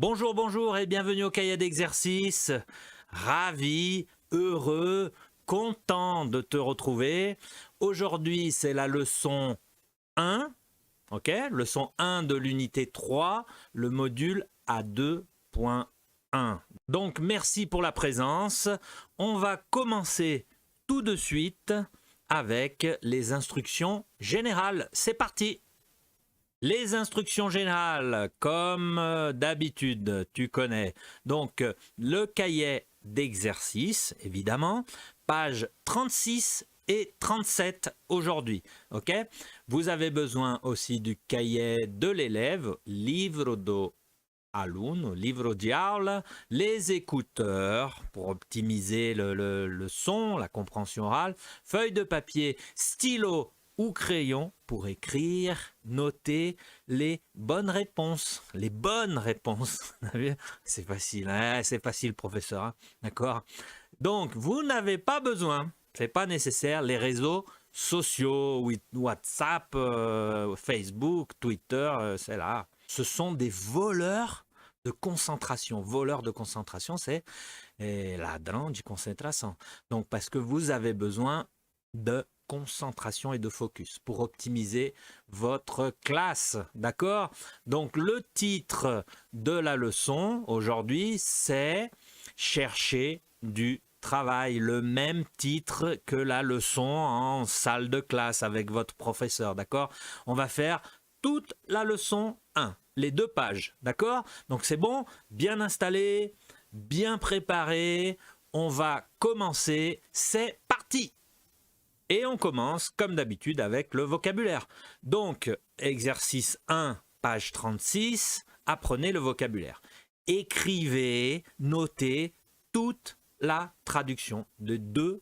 Bonjour, bonjour et bienvenue au cahier d'exercice. Ravi, heureux, content de te retrouver. Aujourd'hui, c'est la leçon 1, ok? Leçon 1 de l'unité 3, le module A2.1. Donc, merci pour la présence. On va commencer tout de suite avec les instructions générales. C'est parti! Les instructions générales, comme d'habitude, tu connais. Donc, le cahier d'exercice, évidemment, page 36 et 37 aujourd'hui. Ok? Vous avez besoin aussi du cahier de l'élève, livre do aluno, livre di aula, les écouteurs pour optimiser le son, la compréhension orale, feuille de papier, stylo ou crayon pour écrire, noter les bonnes réponses. Les bonnes réponses. C'est facile, hein, c'est facile, professeur. Hein, d'accord? Donc, vous n'avez pas besoin, c'est pas nécessaire, les réseaux sociaux, WhatsApp, Facebook, Twitter, c'est là. Ce sont des voleurs de concentration. Voleurs de concentration, c'est ladrão de concentration. Donc, parce que vous avez besoin de concentration et de focus pour optimiser votre classe, d'accord? Donc le titre de la leçon aujourd'hui, c'est chercher du travail, le même titre que la leçon en salle de classe avec votre professeur, d'accord? On va faire toute la leçon 1, les 2 pages, d'accord? Donc c'est bon, bien installé, bien préparé, on va commencer, c'est parti! Et on commence, comme d'habitude, avec le vocabulaire. Donc, exercice 1, page 36, apprenez le vocabulaire. Écrivez, notez toute la traduction des deux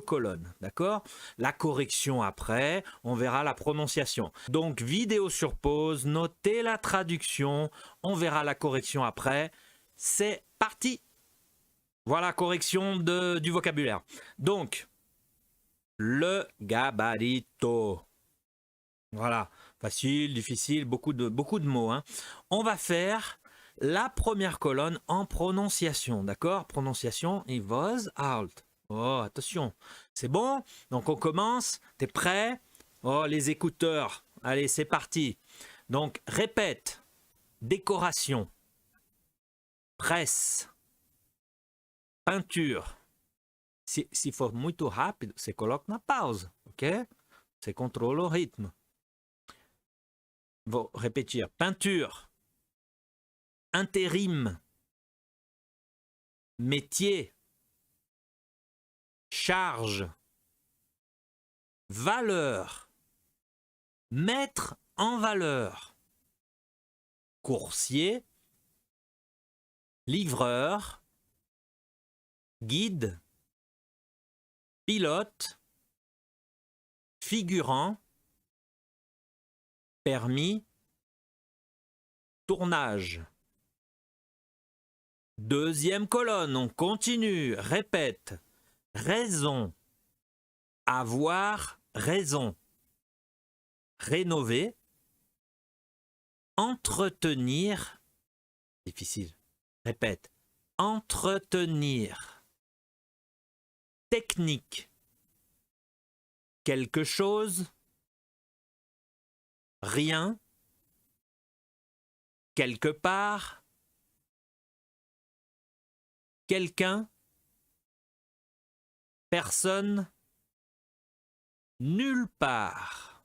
colonnes, d'accord? La correction après, on verra la prononciation. Donc, vidéo sur pause, notez la traduction, on verra la correction après. C'est parti! Voilà, correction du vocabulaire. Donc, le gabarito. Voilà, facile, difficile, beaucoup de mots. Hein. On va faire la première colonne en prononciation, d'accord? Prononciation et voz alt. Oh, attention, c'est bon? Donc on commence, t'es prêt? Oh, les écouteurs, allez, c'est parti. Donc répète, décoration, presse, peinture. Se for muito rápido, você coloca na pausa, ok? Você controla o ritmo. Vou repetir. Peinture, intérim, métier, charge, valeur, mettre en valeur, coursier, livreur, guide, pilote, figurant, permis, tournage. Deuxième colonne, on continue, répète, raison, avoir raison, rénover, entretenir, difficile, répète, entretenir. Technique, quelque chose, rien, quelque part, quelqu'un, personne, nulle part.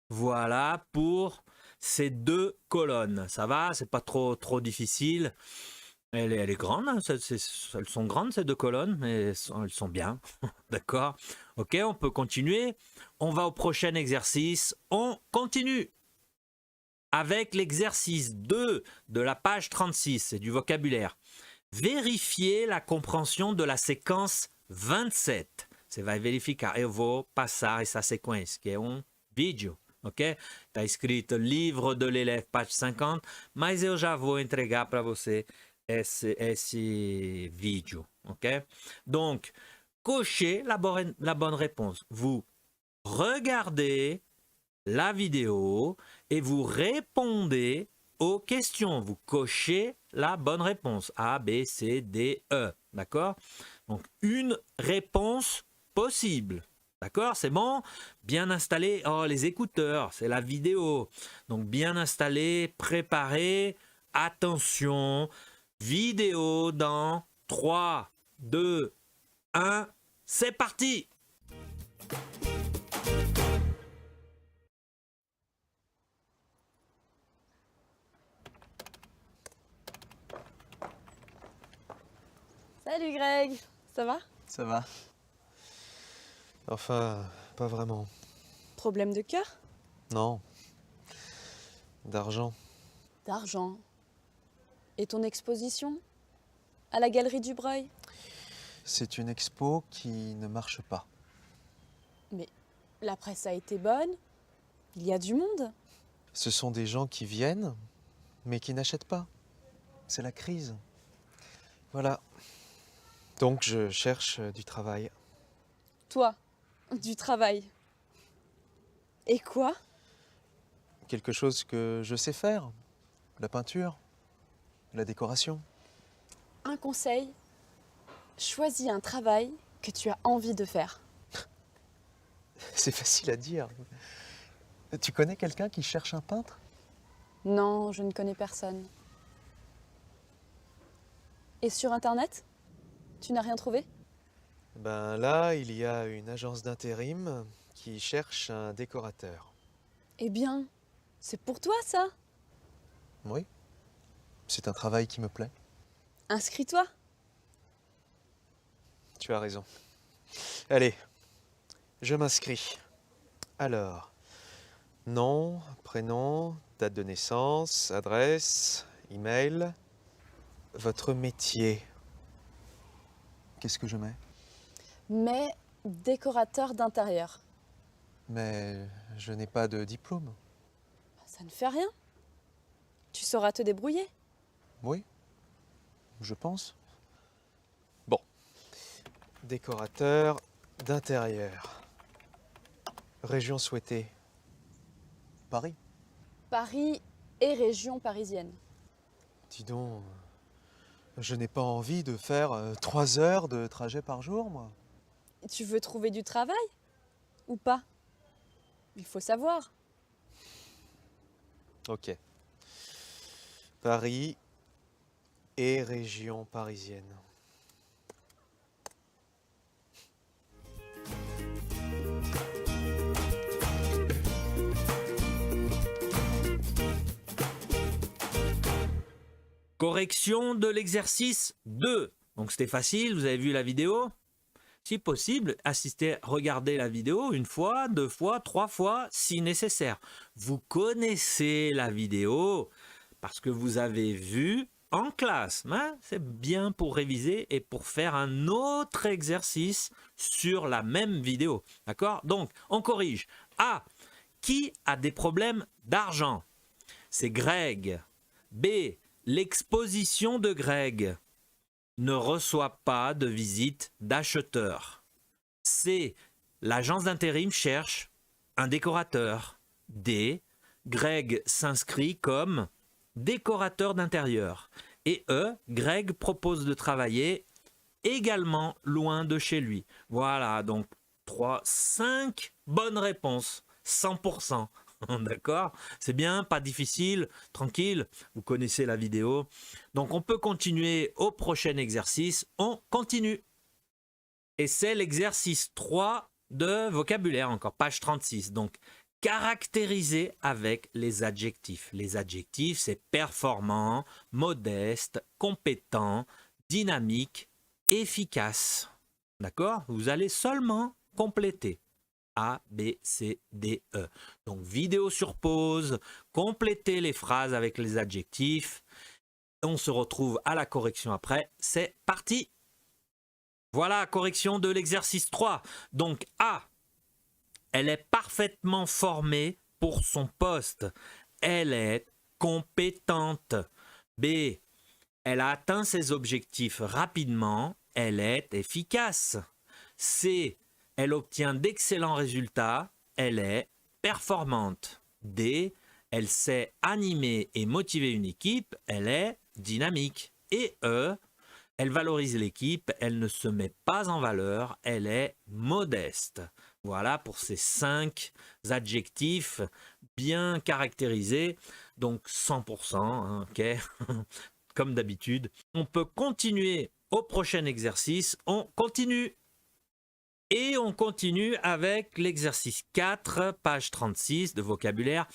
Voilà pour ces 2 colonnes. Ça va, c'est pas trop difficile. Elle est grande, hein, elles sont grandes ces 2 colonnes, mais elles sont bien, d'accord? Ok, on peut continuer. On va au prochain exercice. On continue avec l'exercice 2 de la page 36, c'est du vocabulaire. Vérifier la compréhension de la séquence 27. Você vai verificar. Eu vou passar essa sequência, que é vídeo. Ok? Está escrito livro de l'élève, page 50, mas eu já vou entregar para você esse vídeo, ok? Donc, cochez la bonne réponse. Vous regardez la vidéo et vous répondez aux questions. Vous cochez la bonne réponse. A, B, C, D, E. D'accord? Donc, une réponse possible. D'accord? C'est bon? Bien installé. Oh, les écouteurs, c'est la vidéo. Donc, bien installé, préparé. Attention, vidéo dans 3, 2, 1. C'est parti! Salut Greg, ça va? Ça va. Enfin, pas vraiment. Problème de cœur? Non. D'argent. D'argent. Et ton exposition? À la Galerie du Breuil? C'est une expo qui ne marche pas. Mais la presse a été bonne. Il y a du monde. Ce sont des gens qui viennent, mais qui n'achètent pas. C'est la crise. Voilà. Donc je cherche du travail. Toi, du travail. Et quoi? Quelque chose que je sais faire. La peinture, la décoration. Un conseil, choisis un travail que tu as envie de faire. C'est facile à dire. Tu connais quelqu'un qui cherche un peintre? Non, je ne connais personne. Et sur Internet? Tu n'as rien trouvé? Ben là, il y a une agence d'intérim qui cherche un décorateur. Eh bien, c'est pour toi ça. Oui, c'est un travail qui me plaît. Inscris-toi. Tu as raison. Allez, je m'inscris. Alors, nom, prénom, date de naissance, adresse, email, votre métier. Qu'est-ce que je mets? Mais décorateur d'intérieur. Mais je n'ai pas de diplôme. Ça ne fait rien. Tu sauras te débrouiller. Oui, je pense. Bon, décorateur d'intérieur. Région souhaitée. Paris. Paris et région parisienne. Dis donc, je n'ai pas envie de faire 3 heures de trajet par jour, moi. Tu veux trouver du travail? Ou pas? Il faut savoir. Ok. Paris et région parisienne. Correction de l'exercice 2. Donc c'était facile, vous avez vu la vidéo. Si possible, regardez la vidéo une fois, 2 fois, 3 fois, si nécessaire. Vous connaissez la vidéo parce que vous avez vu en classe. Hein? C'est bien pour réviser et pour faire un autre exercice sur la même vidéo. D'accord? Donc, on corrige. A. Qui a des problèmes d'argent? C'est Greg. B. L'exposition de Greg ne reçoit pas de visite d'acheteur. C. L'agence d'intérim cherche un décorateur. D. Greg s'inscrit comme décorateur d'intérieur. Et E. Greg propose de travailler également loin de chez lui. Voilà, donc 5 bonnes réponses. 100%. D'accord? C'est bien, pas difficile, tranquille, vous connaissez la vidéo. Donc on peut continuer au prochain exercice. On continue. Et c'est l'exercice 3 de vocabulaire, encore page 36. Donc caractériser avec les adjectifs. Les adjectifs, c'est performant, modeste, compétent, dynamique, efficace. D'accord? Vous allez seulement compléter. A, B, C, D, E. Donc, vidéo sur pause, complétez les phrases avec les adjectifs. On se retrouve à la correction après. C'est parti. Voilà, correction de l'exercice 3. Donc, A, elle est parfaitement formée pour son poste. Elle est compétente. B, elle a atteint ses objectifs rapidement. Elle est efficace. C, elle obtient d'excellents résultats, elle est performante. D, elle sait animer et motiver une équipe, elle est dynamique. Et E, elle valorise l'équipe, elle ne se met pas en valeur, elle est modeste. Voilà pour ces 5 adjectifs bien caractérisés, donc 100%, hein, ok, comme d'habitude. On peut continuer au prochain exercice, on continue. Et on continue avec l'exercice 4, page 36 de vocabulaire.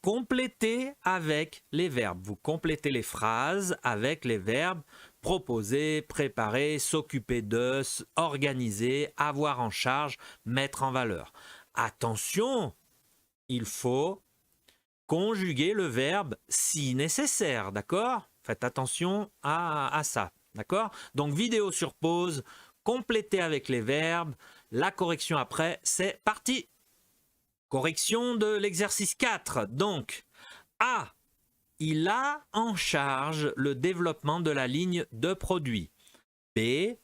Complétez avec les verbes. Vous complétez les phrases avec les verbes proposer, préparer, s'occuper de, organiser, avoir en charge, mettre en valeur. Attention, il faut conjuguer le verbe si nécessaire, d'accord? Faites attention à ça, d'accord? Donc vidéo sur pause, complétez avec les verbes, la correction après, c'est parti. Correction de l'exercice 4. Donc, A. Il a en charge le développement de la ligne de produits. B.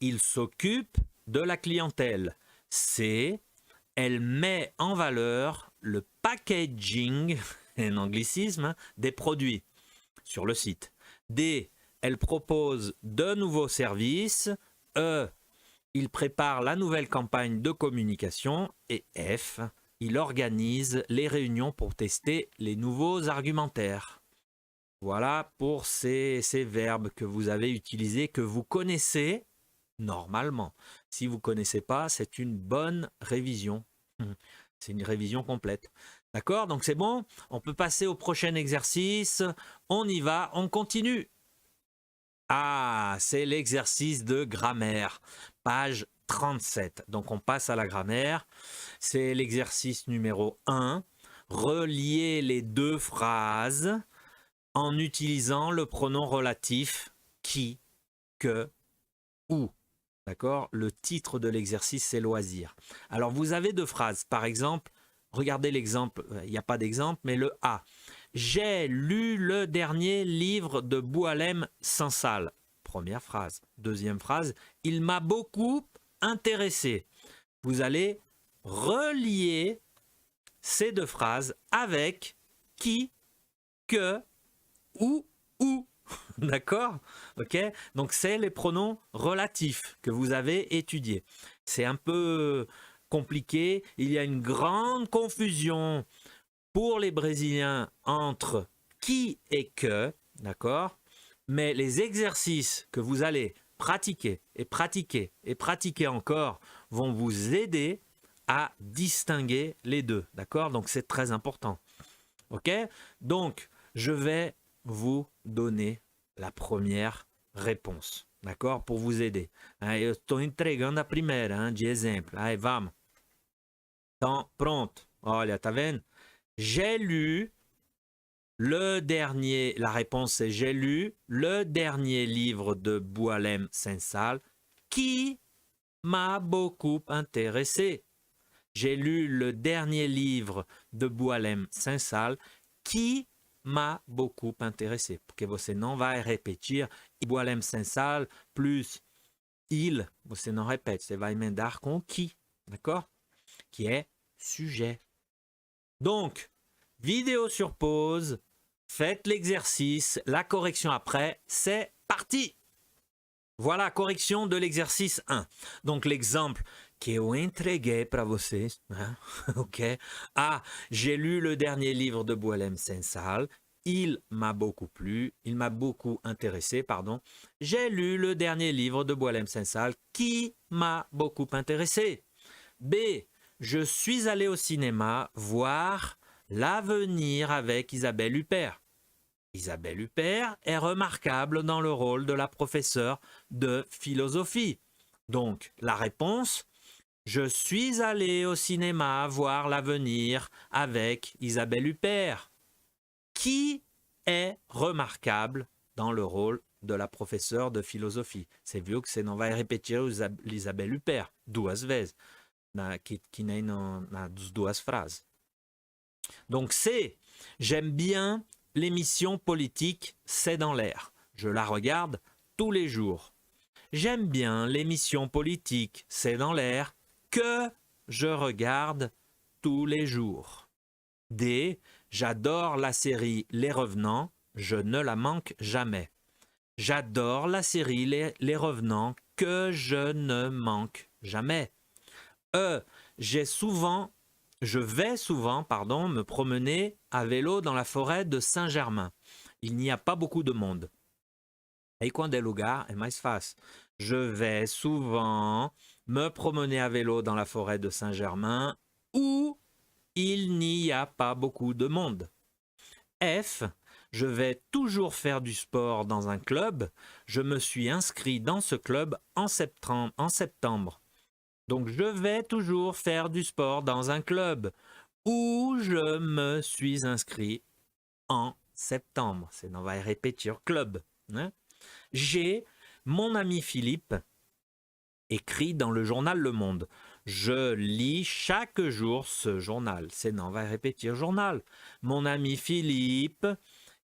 Il s'occupe de la clientèle. C. Elle met en valeur le packaging, un anglicisme, des produits sur le site. D. Elle propose de nouveaux services. E. Il prépare la nouvelle campagne de communication. Et F. Il organise les réunions pour tester les nouveaux argumentaires. Voilà pour ces verbes que vous avez utilisés, que vous connaissez normalement. Si vous ne connaissez pas, c'est une bonne révision. C'est une révision complète. D'accord? Donc c'est bon? On peut passer au prochain exercice. On y va, on continue. Ah, c'est l'exercice de grammaire. Page 37. Donc on passe à la grammaire. C'est l'exercice numéro 1. Relier les deux phrases en utilisant le pronom relatif qui, que, où. D'accord? Le titre de l'exercice, c'est loisir. Alors, vous avez 2 phrases. Par exemple, regardez l'exemple, il n'y a pas d'exemple, mais le A. J'ai lu le dernier livre de Boualem Sansal. Première phrase. Deuxième phrase, il m'a beaucoup intéressé. Vous allez relier ces 2 phrases avec qui, que, où. D'accord? Ok? Donc, c'est les pronoms relatifs que vous avez étudiés. C'est un peu compliqué. Il y a une grande confusion pour les Brésiliens entre qui et que. D'accord? Mais les exercices que vous allez pratiquer et pratiquer et pratiquer encore vont vous aider à distinguer les deux. D'accord? Donc, c'est très important. Ok? Donc, je vais vous donner la première réponse, d'accord? Pour vous aider. Eu estou entregando a primeira, de exemplo. Aí, vamos. Então, pronto. Olha, tá vendo? J'ai lu le dernier, la réponse c'est j'ai lu le dernier livre de Boualem Sansal qui m'a beaucoup intéressé. J'ai lu le dernier livre de Boualem Sansal qui m'a beaucoup intéressé. Porque você não vai repetir Boualem Sansal plus il. Você não repete. Você vai emendar com qui. D'accord? Qui est sujet. Donc, vidéo sur pause. Faites l'exercice. La correction après. C'est parti. Voilà, correction de l'exercice 1. Donc, l'exemple que eu entreguei para vocês. Hein? Ok. Ah, j'ai lu le dernier livre de Boualem Sansal. Il m'a beaucoup plu. Il m'a beaucoup intéressé, pardon. J'ai lu le dernier livre de Boualem Sansal qui m'a beaucoup intéressé. B. Je suis allé au cinéma voir L'Avenir avec Isabelle Huppert. Isabelle Huppert est remarquable dans le rôle de la professeure de philosophie. Donc, la réponse, je suis allé au cinéma voir L'Avenir avec Isabelle Huppert. Qui est remarquable dans le rôle de la professeure de philosophie? Você viu que você não vai repetir Isabelle Huppert 2 vezes, que nem nas 2 phrases. Donc c'est, j'aime bien l'émission politique C'est dans l'air. Je la regarde tous les jours. J'aime bien l'émission politique C'est dans l'air que je regarde tous les jours. D. J'adore la série Les Revenants, je ne la manque jamais. J'adore la série Les Revenants, que je ne manque jamais. Je vais souvent, me promener à vélo dans la forêt de Saint-Germain. Il n'y a pas beaucoup de monde. E quando é lugar, é mais fácil. Je vais souvent me promener à vélo dans la forêt de Saint-Germain où il n'y a pas beaucoup de monde. F, je vais toujours faire du sport dans un club. Je me suis inscrit dans ce club en septembre. Donc, je vais toujours faire du sport dans un club où je me suis inscrit en septembre. C'est non vai repetir club. Hein? J'ai mon ami Philippe écrit dans le journal Le Monde. Je lis chaque jour ce journal. C'est non vai repetir journal. Mon ami Philippe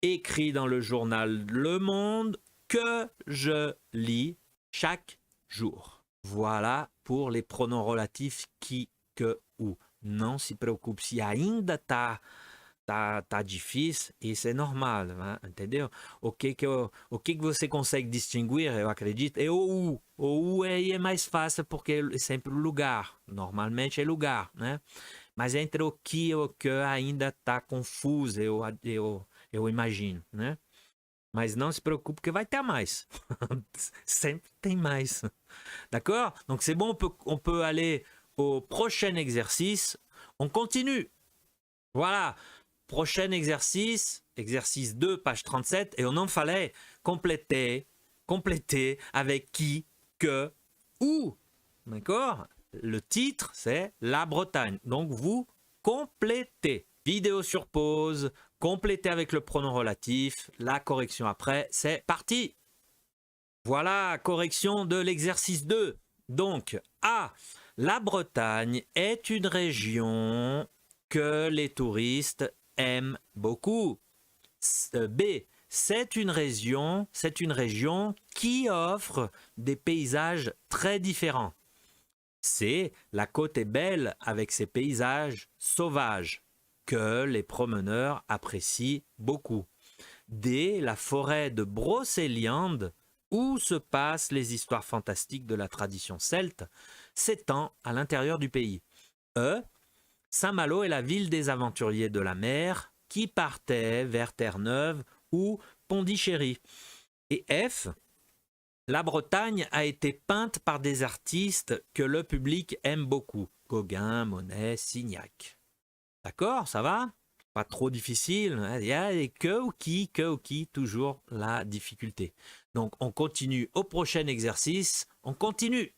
écrit dans le journal Le Monde que je lis chaque jour. Voilà pour les pronoms relatifs qui, que, ou. Não se preocupe se ainda tá difícil, isso é normal, né? Entendeu? O que você consegue distinguir, eu acredito, é o U. O U aí é mais fácil porque é sempre o lugar. Normalmente é lugar, né? Mas entre o que e o que ainda tá confuso, eu imagino, né? Mas não se preocupe que vai ter mais. Sempre tem mais. D'accord? Donc c'est bon, on peut aller au prochain exercice. On continue. Voilà. Prochain exercice, exercice 2, page 37. Et on en fallait compléter avec qui, que, où. D'accord? Le titre, c'est La Bretagne. Donc vous complétez. Vidéo sur pause. Complétez avec le pronom relatif, la correction après, c'est parti. Voilà, correction de l'exercice 2. Donc, A, la Bretagne est une région que les touristes aiment beaucoup. B, c'est une région qui offre des paysages très différents. C, la côte est belle avec ses paysages sauvages que les promeneurs apprécient beaucoup. D, la forêt de Brocéliande, où se passent les histoires fantastiques de la tradition celte, s'étend à l'intérieur du pays. E, Saint-Malo est la ville des aventuriers de la mer qui partaient vers Terre-Neuve ou Pondichéry. Et F, la Bretagne a été peinte par des artistes que le public aime beaucoup. Gauguin, Monet, Signac. D'accord, ça va? Pas trop difficile. Il y a les que ou qui, toujours la difficulté. Donc, on continue au prochain exercice. On continue.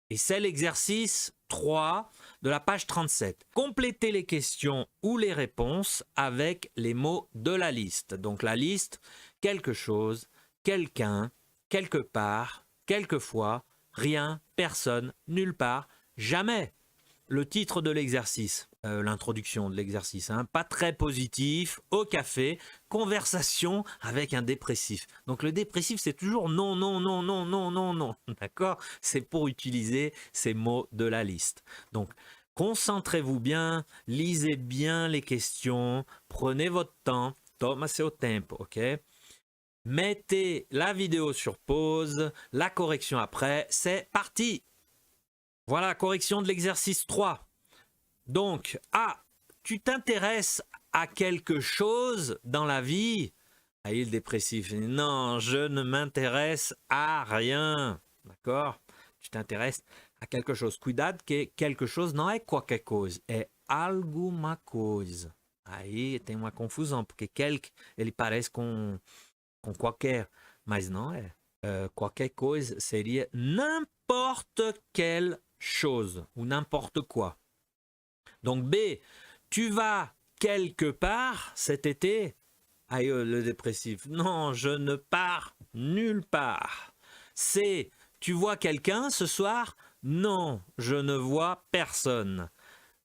Et c'est l'exercice 3 de la page 37. Complétez les questions ou les réponses avec les mots de la liste. Donc, la liste, quelque chose, quelqu'un, quelque part, quelquefois, rien, personne, nulle part, jamais. Le titre de l'exercice, l'introduction de l'exercice, hein, pas très positif, au café, conversation avec un dépressif. Donc le dépressif, c'est toujours non, non, non, non, non, non, non, d'accord? C'est pour utiliser ces mots de la liste. Donc concentrez-vous bien, lisez bien les questions, prenez votre temps, toma seu tempo, ok? Mettez la vidéo sur pause, la correction après, c'est parti! Voilà, correction de l'exercice 3. Donc, A, tu t'intéresses à quelque chose dans la vie? Ah, il est dépressif. Non, je ne m'intéresse à rien. D'accord? Tu t'intéresses a quelque chose. Cuidado que quelque chose não é qualquer coisa, é alguma coisa. Aí tem uma confusão, porque quelque, ele parece com qualquer, mas não é. Qualquer coisa seria n'importe quelle chose ou n'importe quoi. Donc B, tu vas quelque part cet été? Aïe, le dépressif. Non, je ne pars nulle part. C, tu vois quelqu'un ce soir? Non, je ne vois personne.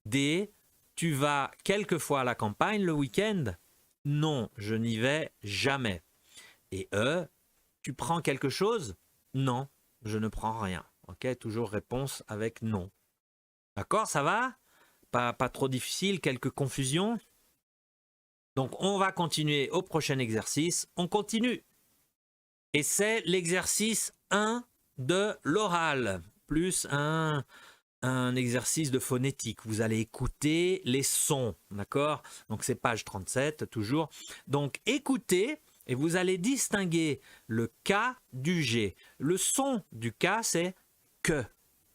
D, tu vas quelquefois à la campagne le week-end? Non, je n'y vais jamais. Et E, tu prends quelque chose? Non, je ne prends rien. Ok, toujours réponse avec non. D'accord, ça va? Pas trop difficile, quelques confusions? Donc, on va continuer au prochain exercice. On continue. Et c'est l'exercice 1 de l'oral, plus un exercice de phonétique. Vous allez écouter les sons, d'accord? Donc, c'est page 37, toujours. Donc, écoutez et vous allez distinguer le K du G. Le son du K, c'est que.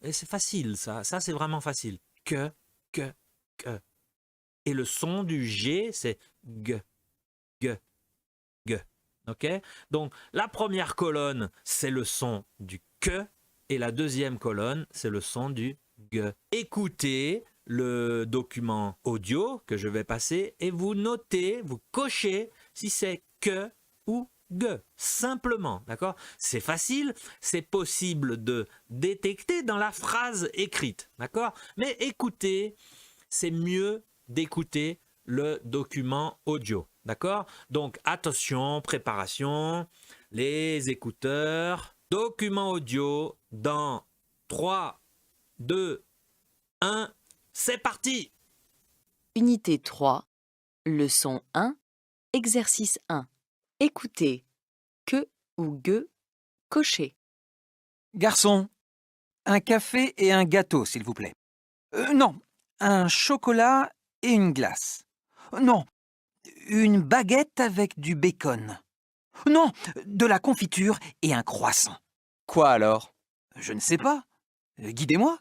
Et c'est facile, ça. Ça, c'est vraiment facile. Que. Et le son du G, c'est G. OK? Donc, la première colonne, c'est le son du que. Et la deuxième colonne, c'est le son du G. Écoutez le document audio que je vais passer et vous notez, vous cochez si c'est que ou G. Simplement, d'accord? C'est facile, c'est possible de détecter dans la phrase écrite, d'accord? Mais écoutez, c'est mieux d'écouter le document audio. D'accord? Donc, attention, préparation, les écouteurs, document audio dans 3, 2, 1, c'est parti! Unité 3, leçon 1, exercice 1. Écoutez, que ou gueux, cochez. Garçon, un café et un gâteau, s'il vous plaît. Non, un chocolat et une glace. Non, une baguette avec du bacon. Non, de la confiture et un croissant. Quoi alors? Je ne sais pas. Guidez-moi.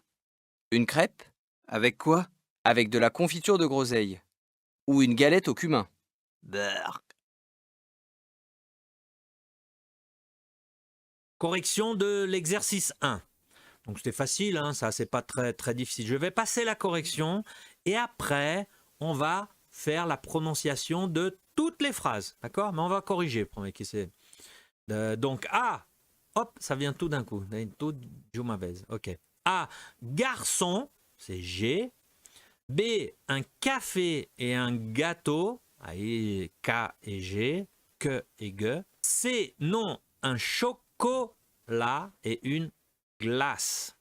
Une crêpe? Avec quoi? Avec de la confiture de groseille. Ou une galette au cumin. Beurre. Correction de l'exercice 1. Donc c'était facile, hein, ça c'est pas très difficile. Je vais passer la correction et après on va faire la prononciation de toutes les phrases, d'accord? Mais on va corriger, premier qui c'est. Donc A, hop, ça vient tout d'un coup, tout de mauvaise. Ok. A, garçon, c'est G. B, un café et un gâteau, ahí K et G, que et G. C, non, un chocolat et une glace.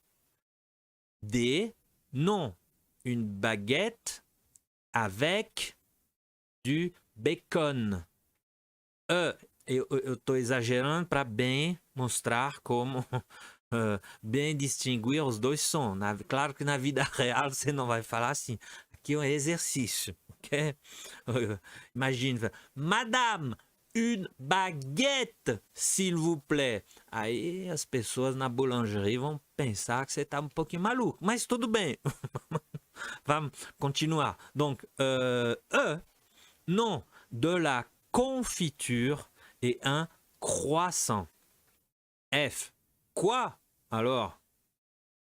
D, non, une baguette avec du bacon. E, eu estou exagerando para bem mostrar como bem distinguir os dois sons. Claro que na vida real você não vai falar assim. Aqui é um exercício, ok? Imagine, Madame, une baguette, s'il vous plaît. Aí as pessoas na boulangerie vão pensar que você está um pouquinho maluco, mas tudo bem. Vamos continuar. Donc, non, de la confiture et un croissant. F, quoi? Alors,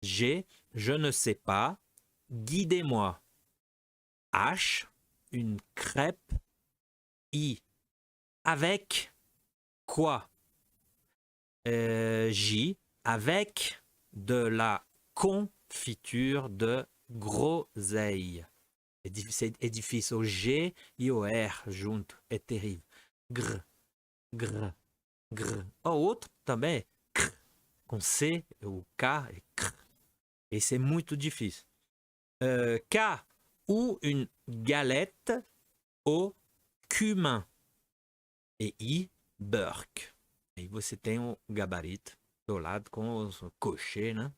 G, je ne sais pas. Guidez-moi. H, une crêpe. I, avec quoi? J, avec de la confiture de groseille. C'est édifice au G et au R junto. É terrível. Gr, gr, gr. O outro também, cr, com C, o K é cr. Et c'est muito difícil. K, ou une galette au cumin. Et I, Burke. Aí você tem o gabarito do lado com os cochers, né?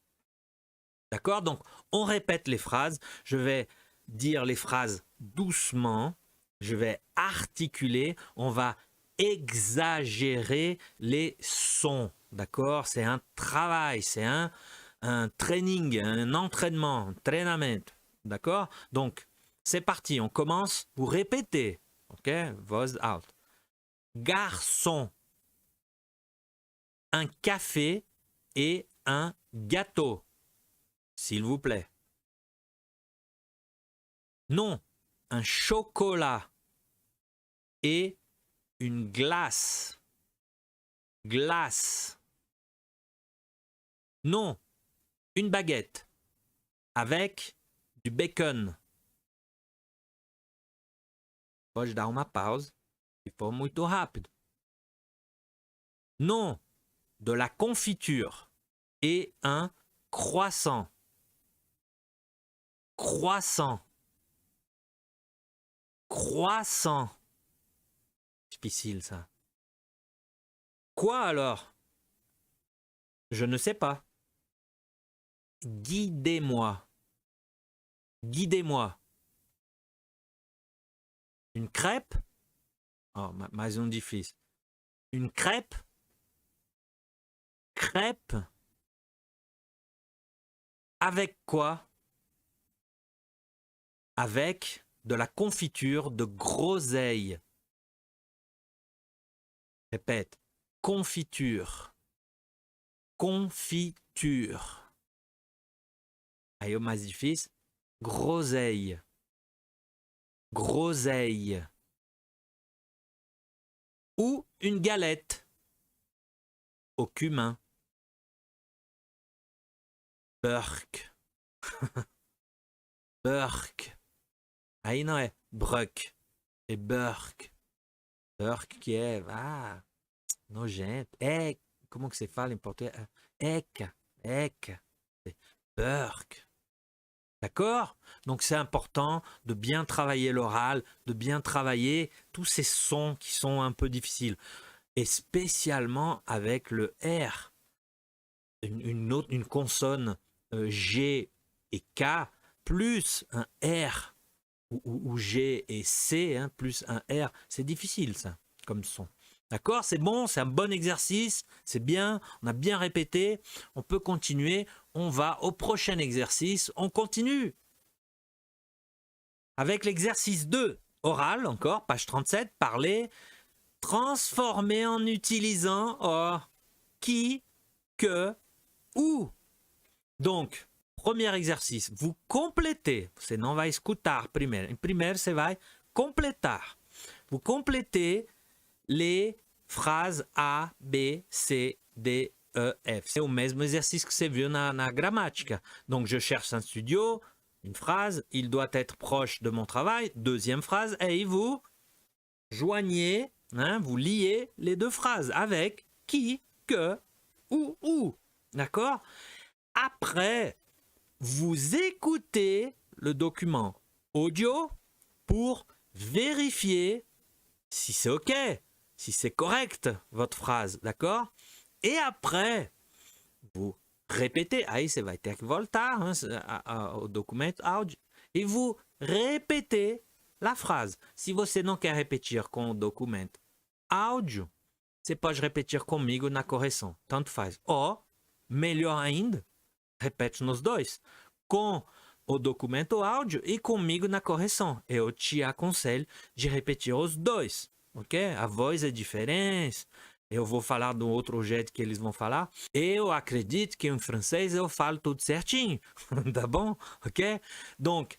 D'accord? Donc, on répète les phrases. Je vais dire les phrases doucement. Je vais articuler. On va exagérer les sons. D'accord? C'est un travail, c'est un training, un entraînement, un treinamento. D'accord? Donc, c'est parti. On commence. Vous répétez. OK? Voice out. Garçon. Un café et un gâteau. S'il vous plaît. Non, un chocolat et une glace. Glace. Non, une baguette avec du bacon. Pode dar uma pausa se for muito rápido. Non, de la confiture et un croissant. Croissant. Croissant. difficile, ça. Quoi alors? Je ne sais pas. Guidez-moi. Guidez-moi. Une crêpe? Oh, mais um difícil. Une crêpe? Crêpe? Avec quoi? Avec de la confiture de groseille. Répète. Confiture. Confiture. Aí o mais difícil. Groseille. Groseille. Ou une galette au cumin. Burk. Burk. Aí não é bruck, é burk. Burk que é, nojento. É, como que se fala em português? Eca, eca. Burk. D'accord? Donc c'est important de bien travailler l'oral, de bien travailler tous ces sons qui sont un peu difficiles. Et spécialement avec le R. Une consonne G et K, plus un R, ou G et C, hein, plus un R. C'est difficile ça, comme son. D'accord? C'est bon, c'est un bon exercice, c'est bien, on a bien répété, on peut continuer, on va au prochain exercice, on continue. Avec l'exercice 2, oral encore, page 37, parler, transformer en utilisant qui, que, où. Donc, premier exercice, vous complétez, você não vai escutar primeiro, em primeiro você vai completar. Vous complétez les phrases A, B, C, D, E, F. C'est le même exercice que você viu na gramática. Donc, je cherche un studio, une phrase, il doit être proche de mon travail. Deuxième phrase, et vous joignez, hein, vous liez les deux phrases avec qui, que, où. D'accord? Après, vous écoutez le document audio pour vérifier si c'est OK, si c'est correct, votre phrase, d'accord? Et après, vous répétez, aí você vai ter que voltar ao documento áudio, e vous répétez la phrase. Se você não quer repetir com o documento áudio, você pode repetir comigo na correção, tanto faz. Ou, melhor ainda, repete nos dois, com o documento áudio e comigo na correção. Eu te aconselho de repetir os dois, ok? A voz é diferente, eu vou falar do outro jeito que eles vão falar. Eu acredito que em francês eu falo tudo certinho, tá bom? Ok? Donc,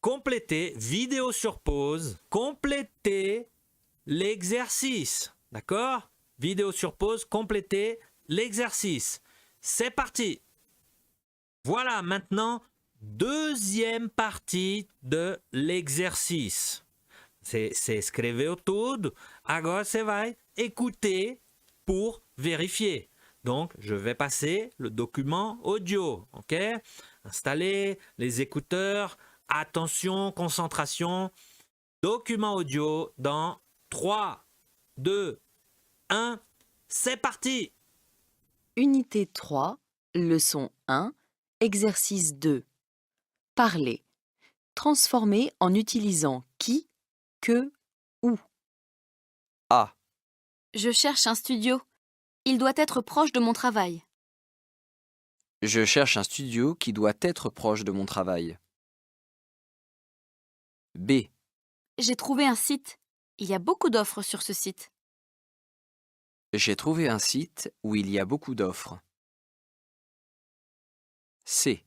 complétez, vidéo sur pause, complétez l'exercice, d'accord? Vidéo sur pause, complétez l'exercice. C'est parti! Voilà, maintenant, deuxième partie de l'exercice. Você escreveu tudo, agora você vai écouter pour vérifier. Donc, je vais passer le document audio, ok? Installez les écouteurs, attention, concentration. Document audio dans 3, 2, 1, c'est parti! Unité 3, leçon 1, exercice 2. Parler. Transformer en utilisant qui, que, où. A. Je cherche un studio. Il doit être proche de mon travail. Je cherche un studio qui doit être proche de mon travail. B. J'ai trouvé un site. Il y a beaucoup d'offres sur ce site. J'ai trouvé un site où il y a beaucoup d'offres. C.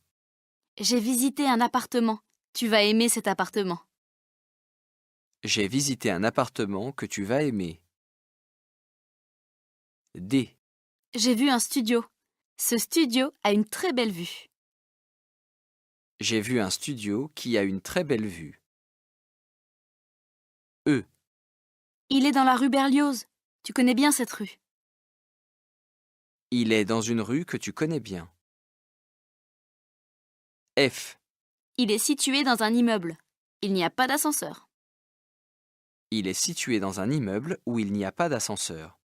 J'ai visité un appartement. Tu vas aimer cet appartement. J'ai visité un appartement que tu vas aimer. D. J'ai vu un studio. Ce studio a une très belle vue. J'ai vu un studio qui a une très belle vue. E. Il est dans la rue Berlioz. Tu connais bien cette rue. Il est dans une rue que tu connais bien. F. Il est situé dans un immeuble. Il n'y a pas d'ascenseur. Il est situé dans un immeuble où il n'y a pas d'ascenseur.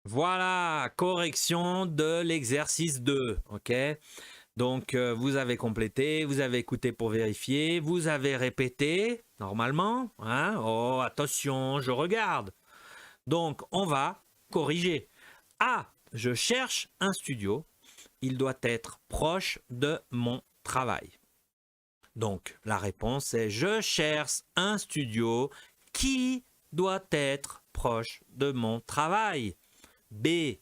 Voilà, correction de l'exercice 2, ok? Donc, vous avez complété, vous avez écouté pour vérifier, vous avez répété, normalement, hein? Oh, attention, je regarde. Donc, on va corriger. Ah, je cherche un studio. Il doit être proche de mon travail. Donc, la réponse est je cherche un studio qui doit être proche de mon travail. B,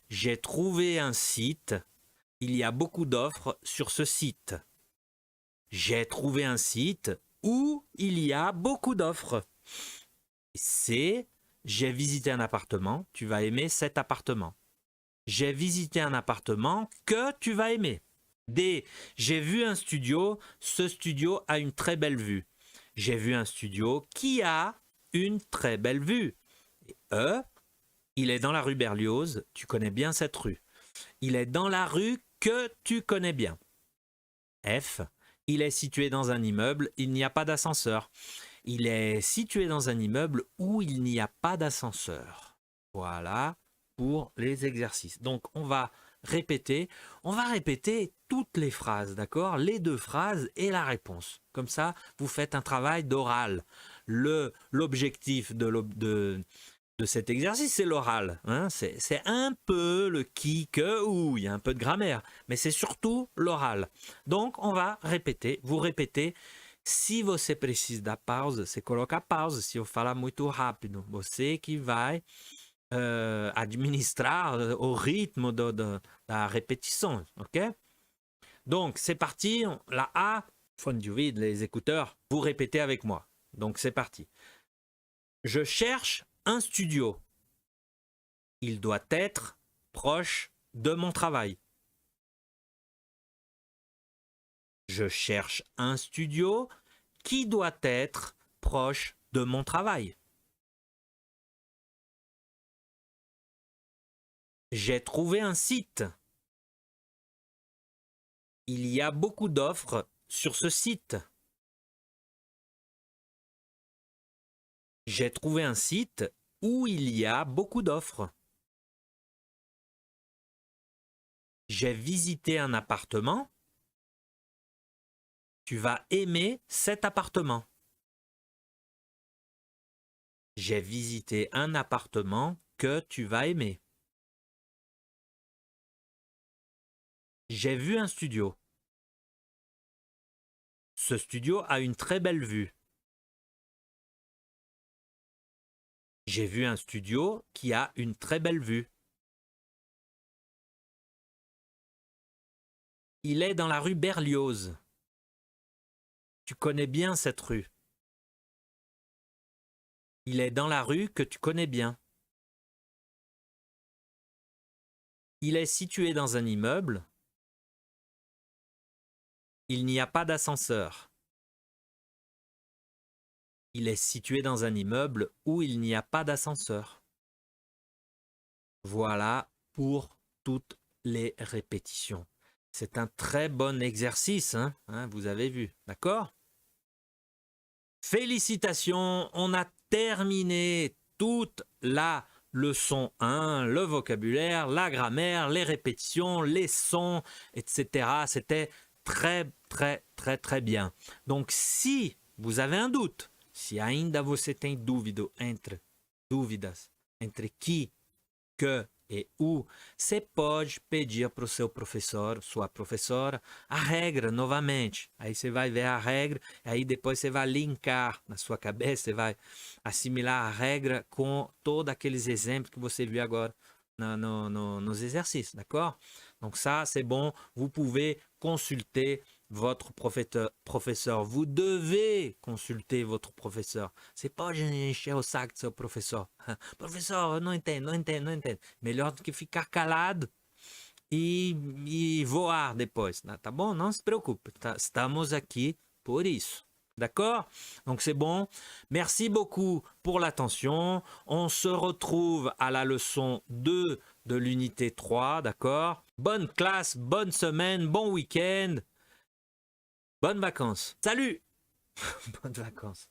j'ai trouvé un site. Il y a beaucoup d'offres sur ce site. J'ai trouvé un site où il y a beaucoup d'offres. C, j'ai visité un appartement. Tu vas aimer cet appartement. J'ai visité un appartement que tu vas aimer. D, j'ai vu un studio. Ce studio a une très belle vue. J'ai vu un studio qui a une très belle vue. Et E, il est dans la rue Berlioz. Tu connais bien cette rue. Il est dans la rue que tu connais bien. F, il est situé dans un immeuble. Il n'y a pas d'ascenseur. Il est situé dans un immeuble où il n'y a pas d'ascenseur. Voilà pour les exercices. Donc, on va répéter toutes les phrases, d'accord? Les deux phrases et la réponse. Comme ça, vous faites un travail d'oral. L'objectif de cet exercice, c'est l'oral. Hein? C'est un peu le qui, que, où. Il y a un peu de grammaire. Mais c'est surtout l'oral. Donc, on va répéter. Vous répétez. Se você precisa da pausa, você coloca a pausa. Se eu falar muito rápido, você que vai administrar au rythme da répétition. Ok? Donc, c'est parti. La A, phone du vide, les écouteurs, vous répétez avec moi. Donc, c'est parti. Je cherche un studio. Il doit être proche de mon travail. Je cherche un studio qui doit être proche de mon travail. J'ai trouvé un site. Il y a beaucoup d'offres sur ce site. J'ai trouvé un site où il y a beaucoup d'offres. J'ai visité un appartement. Tu vas aimer cet appartement. J'ai visité un appartement que tu vas aimer. J'ai vu un studio. Ce studio a une très belle vue. J'ai vu un studio qui a une très belle vue. Il est dans la rue Berlioz. Tu connais bien cette rue. Il est dans la rue que tu connais bien. Il est situé dans un immeuble. Il n'y a pas d'ascenseur. Il est situé dans un immeuble où il n'y a pas d'ascenseur. Voilà pour toutes les répétitions. C'est un très bon exercice, hein, vous avez vu, d'accord? Félicitations, on a terminé toute la leçon 1, le vocabulaire, la grammaire, les répétitions, les sons, etc. C'était très bien. Donc, si vous avez un doute, se ainda você tem dúvidas entre qui, que e o, você pode pedir para o seu professor, sua professora, a regra novamente. Aí você vai ver a regra, aí depois você vai linkar na sua cabeça, você vai assimilar a regra com todos aqueles exemplos que você viu agora nos exercices, d'accord? Donc ça, c'est bon, vous pouvez consulter votre professeur. Vous devez consulter votre professeur. C'est pas encher o saco do seu professor. Professor, eu não entendo. Melhor do que ficar calado e voar depois. Tá bom? Não se preocupe. Estamos aqui por isso. D'accord? Donc c'est bon. Merci beaucoup pour l'attention. On se retrouve à la leçon 2 de l'unité 3. D'accord? Bonne classe, bonne semaine, bon week-end. Bonnes vacances. Salut. Bonnes vacances.